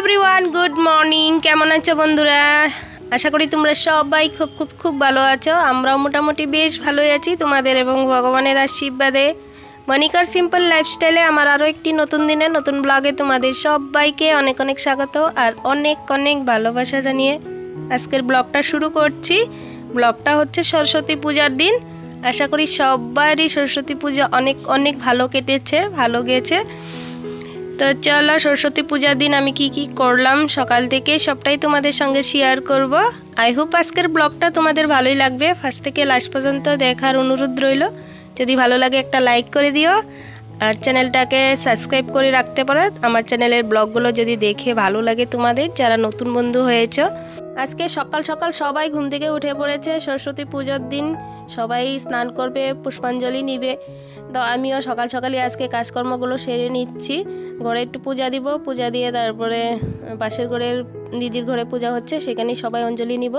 Everyone, good morning. কেমন আছো বন্ধুরা? আশা করি তোমরা সবাই খুব খুব খুব ভালো আছো। আমরাও মোটামুটি বেশ ভালোই আছি তোমাদের এবং ভগবানের আশীর্বাদে। মনিকার সিম্পল লাইফস্টাইলে আমার আরও একটি নতুন দিনে নতুন ব্লগে তোমাদের সবাইকে অনেক অনেক স্বাগত আর অনেক অনেক ভালোবাসা জানিয়ে আজকের ব্লগটা শুরু করছি। ব্লগটা হচ্ছে সরস্বতী পূজার দিন। আশা করি সবারই সরস্বতী পূজা অনেক অনেক ভালো কেটেছে, ভালো গেছে। তো চলো, সরস্বতী পূজার দিন আমি কি করলাম সকাল থেকে সবটাই তোমাদের সঙ্গে শেয়ার করব। আই হোপ আজকের ব্লগটা তোমাদের ভালোই লাগবে। ফার্স্ট থেকে লাস্ট পর্যন্ত দেখার অনুরোধ রইল। যদি ভালো লাগে একটা লাইক করে দিও আর চ্যানেলটাকে সাবস্ক্রাইব করে রাখতে পারো। আমার চ্যানেলের ব্লগগুলো যদি দেখে ভালো লাগে তোমাদের, যারা নতুন বন্ধু হয়েছো। আজকে সকাল সকাল সবাই ঘুম থেকে উঠে পড়েছে। সরস্বতী পূজার দিন সবাই স্নান করবে, পুষ্পাঞ্জলি নিবে। তো আমিও সকাল সকালই আজকে কাজকর্মগুলো সেরে নিচ্ছি। ঘরে একটু পূজা দিব, পূজা দিয়ে তারপরে পাশের ঘরের দিদির ঘরে পূজা হচ্ছে, সেখানেই সবাই অঞ্জলি নিব।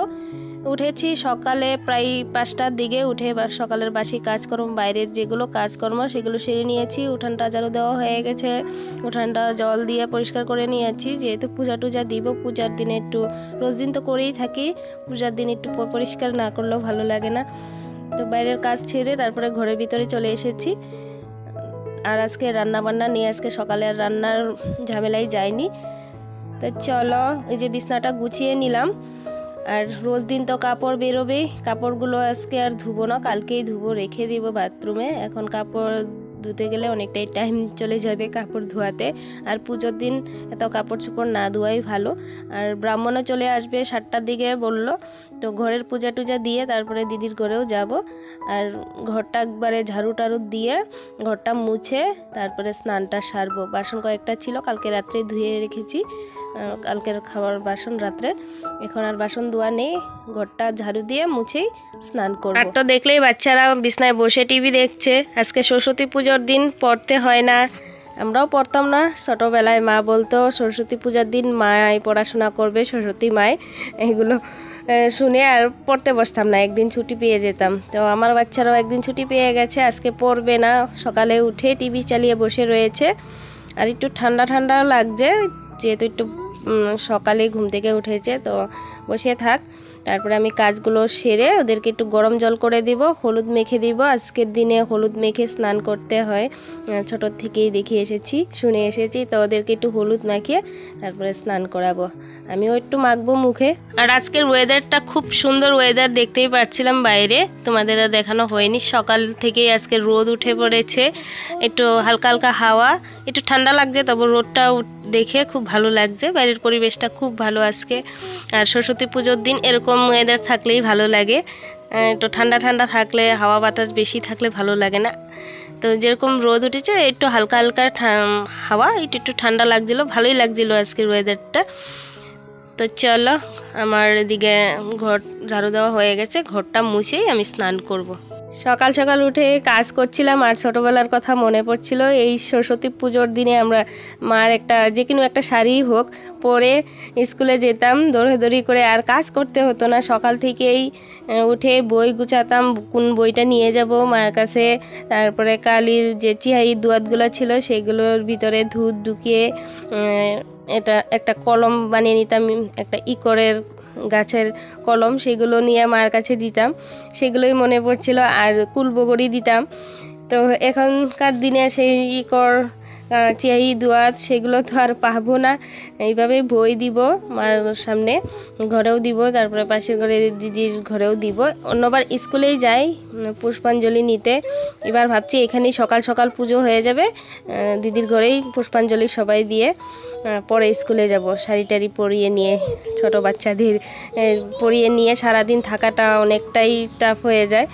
উঠেছি সকালে প্রায় 5টার দিকে। উঠে সকালের বাসি কাজকর্ম, বাইরের যেগুলো কাজকর্ম সেগুলো সেরে নিয়েছি। উঠানটা ঝাড়ু দেওয়া হয়ে গেছে, উঠানটা জল দিয়ে পরিষ্কার করে নিয়েছি। যেহেতু পূজা টুজা দিব, পূজার দিনে একটু রোজ দিন তো করেই থাকি, পূজার দিন একটু পরিষ্কার না করলেও ভালো লাগে না। তো বাইরের কাজ ছেড়ে তারপরে ঘরের ভিতরে চলে এসেছি। আর আজকে রান্না বান্না নিয়ে আজকে সকালে আর রান্নার ঝামেলাই যায়নি। তো চলো, এই যে বিছনাটা গুছিয়ে নিলাম। আর রোজ দিন তো কাপড় বেরোবেই, কাপড়গুলো আজকে আর ধুবো না, কালকেই ধুবো, রেখে দিব বাথরুমে। এখন কাপড় ধুতে গেলে অনেকটাই টাইম চলে যাবে কাপড় ধোয়াতে। আর পুজোর দিন এত কাপড় চোপড় না ধোয়াই ভালো। আর ব্রাহ্মণও চলে আসবে 7টার দিকে বললো। তো ঘরের পূজা টুজা দিয়ে তারপরে দিদির ঘরেও যাব। আর ঘরটা একবারে ঝাড়ু টাড়ু দিয়ে ঘরটা মুছে তারপরে স্নানটা সারবো। বাসন কয়েকটা ছিল, কালকে রাত্রে ধুয়ে রেখেছি, কালকের খাবার বাসন রাত্রে। এখন আর বাসন ধোয়া নেই, ঘরটা ঝাড়ু দিয়ে মুছেই স্নান করব। আর তো দেখলেই বাচ্চারা বিছনায় বসে টিভি দেখছে। আজকে সরস্বতী পুজোর দিন পড়তে হয় না, আমরাও পড়তাম না ছোটোবেলায়। মা বলতো সরস্বতী পূজার দিন মায় পড়াশোনা করবে, সরস্বতী মায়, এগুলো শুনে আর পড়তে বসতাম না, একদিন ছুটি পেয়ে যেতাম। তো আমার বাচ্চারাও একদিন ছুটি পেয়ে গেছে, আজকে পড়বে না। সকালে উঠে টিভি চালিয়ে বসে রয়েছে। আর একটু ঠান্ডা ঠান্ডাও লাগছে, যেহেতু একটু সকালে ঘুম থেকে উঠেছে। তো বসে থাক, তারপরে আমি কাজগুলো সেরে ওদেরকে একটু গরম জল করে দিব, হলুদ মেখে দিব। আজকের দিনে হলুদ মেখে স্নান করতে হয়, ছোটোর থেকেই দেখে এসেছি, শুনে এসেছি। তো ওদেরকে একটু হলুদ মাখিয়ে তারপরে স্নান করাবো, আমিও একটু মাখবো মুখে। আর আজকের ওয়েদারটা খুব সুন্দর ওয়েদার, দেখতেই পাচ্ছিলাম বাইরে, তোমাদের আর দেখানো হয়নি। সকাল থেকেই আজকে রোদ উঠে পড়েছে, একটু হালকা হালকা হাওয়া, একটু ঠান্ডা লাগছে, তবে রোদটা দেখে খুব ভালো লাগছে। বাইরের পরিবেশটা খুব ভালো আজকে। আর সরস্বতী পুজোর দিন এরকম ওয়েদার থাকলেই ভালো লাগে, একটু ঠান্ডা ঠান্ডা থাকলে, হাওয়া বাতাস বেশি থাকলে ভালো লাগে না। তো যেরকম রোদ উঠেছে, একটু হালকা হালকা হাওয়া, একটু ঠান্ডা লাগছিলো, ভালোই লাগছিলো আজকের ওয়েদারটা। তো চলো, আমার এদিকে ঘর ঝাড়ু দেওয়া হয়ে গেছে, ঘরটা মুছেই আমি স্নান করব। সকাল সকাল উঠে কাজ করছিলাম আর ছোটোবেলার কথা মনে পড়ছিল। এই সরস্বতী পুজোর দিনে আমরা মার একটা যে কোনো একটা শাড়ি হোক পরে স্কুলে যেতাম দৌড়াদৌড়ি করে, আর কাজ করতে হতো না। সকাল থেকেই উঠে বই গুছাতাম, কোন বইটা নিয়ে যাব মার কাছে। তারপরে কালির যে চিহাই দুয়াতগুলো ছিল সেগুলোর ভিতরে দুধ ঢুকিয়ে এটা একটা কলম বানিয়ে নিতাম, একটা ইকরের গাছের কলম, সেগুলো নিয়ে মার কাছে দিতাম, সেগুলোই মনে পড়ছিল। আর কুলবগড়ি দিতাম। তো এখনকার দিনে সেই ইকর চিয়াহি দুয়াত সেগুলো তো আর পাবো না। এইভাবে বই দিব মার সামনে, ঘরেও দিব, তারপরে পাশের ঘরে দিদির ঘরেও দিব। অন্যবার স্কুলেই যাই পুষ্পাঞ্জলি নিতে, এবার ভাবছি এখানেই সকাল সকাল পুজো হয়ে যাবে, দিদির ঘরেই পুষ্পাঞ্জলি সবাই দিয়ে পরে স্কুলে যাব। শাড়ি টাড়ি পরিয়ে নিয়ে, ছোট বাচ্চাদের পরিয়ে নিয়ে সারাদিন থাকাটা অনেকটাই টাফ হয়ে যায়,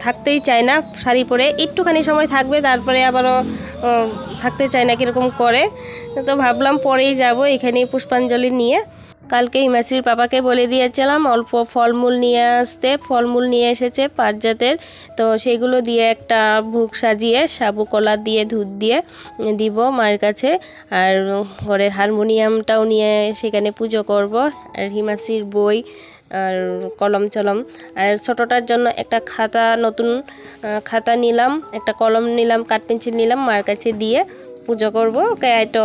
থাকতেই চায় না। শাড়ি পরে একটুখানি সময় থাকবে, তারপরে আবারও থাকতে চায় না, কীরকম করে। তো ভাবলাম পরেই যাব, এখানেই পুষ্পাঞ্জলি নিয়ে। কালকে হিমাশ্রীর পাপাকে বলে দিয়েছিলাম অল্প ফলমূল নিয়ে আসতে, ফলমূল নিয়ে এসেছে 5 জাতের। তো সেগুলো দিয়ে একটা ভোগ সাজিয়ে সাবু কলা দিয়ে দুধ দিয়ে দিব মায়ের কাছে। আর ঘরের হারমোনিয়ামটাও নিয়ে সেখানে পুজো করব। আর হিমাশ্রীর বই আর কলম চলম, আর ছোটোটার জন্য একটা খাতা, নতুন খাতা নিলাম, একটা কলম নিলাম, কাঠ পেন্সিল নিলাম, মার কাছে দিয়ে পুজো করব। ওকে তো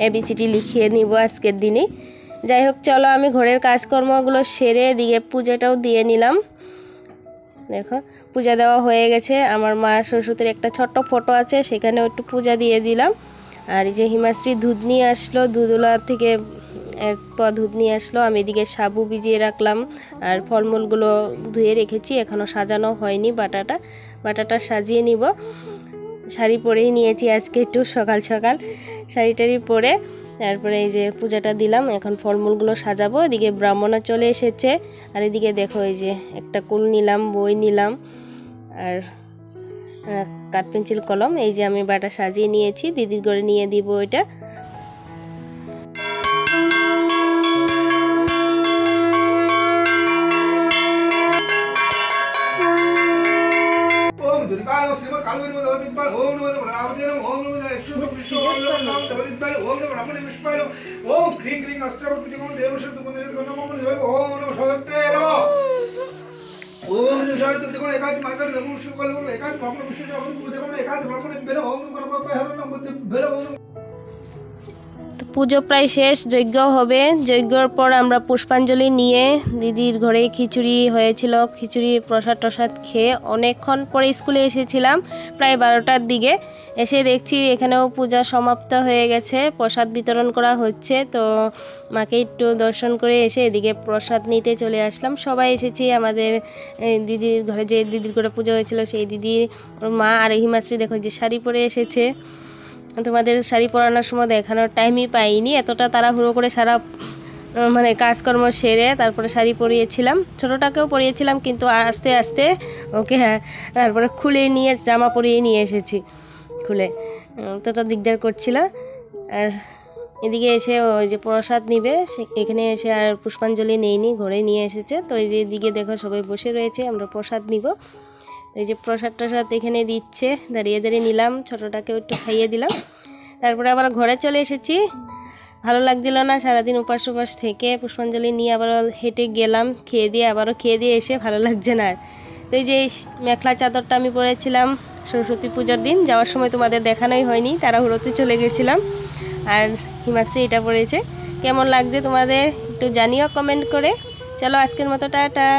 ABCD লিখিয়ে নিব আজকের দিনে। যাই হোক, চলো আমি ঘরের কাজকর্মগুলো সেরে এদিকে পূজাটাও দিয়ে নিলাম। দেখো পূজা দেওয়া হয়ে গেছে। আমার মা সরস্বতীর একটা ছোট্ট ফটো আছে, সেখানেও একটু পূজা দিয়ে দিলাম। আর এই যে হিমাশ্রী দুধ নিয়ে আসলো, দুধওয়ালা থেকে এক পা দুধ নিয়ে আসলো। আমি এদিকে সাবু ভিজিয়ে রাখলাম আর ফলমূলগুলো ধুয়ে রেখেছি, এখনও সাজানো হয়নি। বাটাটা সাজিয়ে নিব। শাড়ি পরেই নিয়েছি আজকে, একটু সকাল সকাল শাড়ি টাড়ি পরে তারপরে এই যে পূজাটা দিলাম। এখন ফলমূলগুলো সাজাবো। এদিকে ব্রাহ্মণও চলে এসেছে। আর এদিকে দেখো এই যে একটা কুল নিলাম, বই নিলাম আর কাঠ পেন্সিল কলম। এই যে আমি বাটা সাজিয়ে নিয়েছি, দিদির ঘরে নিয়ে দিব এটা। পুজো প্রায় শেষ, যজ্ঞ হবে। যজ্ঞর পর আমরা পুষ্পাঞ্জলি নিয়ে দিদির ঘরে খিচুড়ি হয়েছিল, খিচুড়ি প্রসাদ টসাদ খেয়ে অনেকক্ষণ পরে স্কুলে এসেছিলাম, প্রায় 12টার দিকে। এসে দেখছি এখানেও পূজা সমাপ্ত হয়ে গেছে, প্রসাদ বিতরণ করা হচ্ছে। তো মাকে একটু দর্শন করে এসে এদিকে প্রসাদ নিতে চলে আসলাম। সবাই এসেছি আমাদের দিদির ঘরে, যে দিদির ঘরে পুজো হয়েছিল সেই দিদির মা আর হিমাশ্রী দেখো যে শাড়ি পরে এসেছে। তোমাদের শাড়ি পরানোর সময় দেখানোর টাইমই পাইনি, এতটা তাড়াহুড়ো করে সারা মানে কাজকর্ম সেরে তারপরে শাড়ি পরিয়েছিলাম। ছোটোটাকেও পরিয়েছিলাম, কিন্তু আস্তে আস্তে ওকে তারপরে খুলে নিয়ে জামা পরিয়ে নিয়ে এসেছি, খুলে অতটা দিকদার করছিল। আর এদিকে এসে ওই যে প্রসাদ নিবে, এখানে এসে আর পুষ্পাঞ্জলি নেইনি, ঘরে নিয়ে এসেছে। তো এই যে এদিকে দেখো সবাই বসে রয়েছে, আমরা প্রসাদ নিব। এই যে প্রসাদ টসাদ এখানে দিচ্ছে, দাঁড়িয়ে দাঁড়িয়ে নিলাম, ছোটোটাকেও একটু খাইয়ে দিলাম। তারপরে আবার ঘরে চলে এসেছি। ভালো লাগছিল না সারাদিন উপাস থেকে, পুষ্পাঞ্জলি নিয়ে আবার হেঁটে গেলাম, খেয়ে দিয়ে এসে ভালো লাগছে না। তো এই যে মেখলা চাদরটা আমি পরেছিলাম সরস্বতী পূজার দিন, যাওয়ার সময় তোমাদের দেখানোই হয়নি, তাড়াহুড়োতে চলে গেছিলাম। আর হিমাশ্রী এটা পরেছে। কেমন লাগছে তোমাদের একটু জানিও কমেন্ট করে। চলো আজকের মতো টাটা।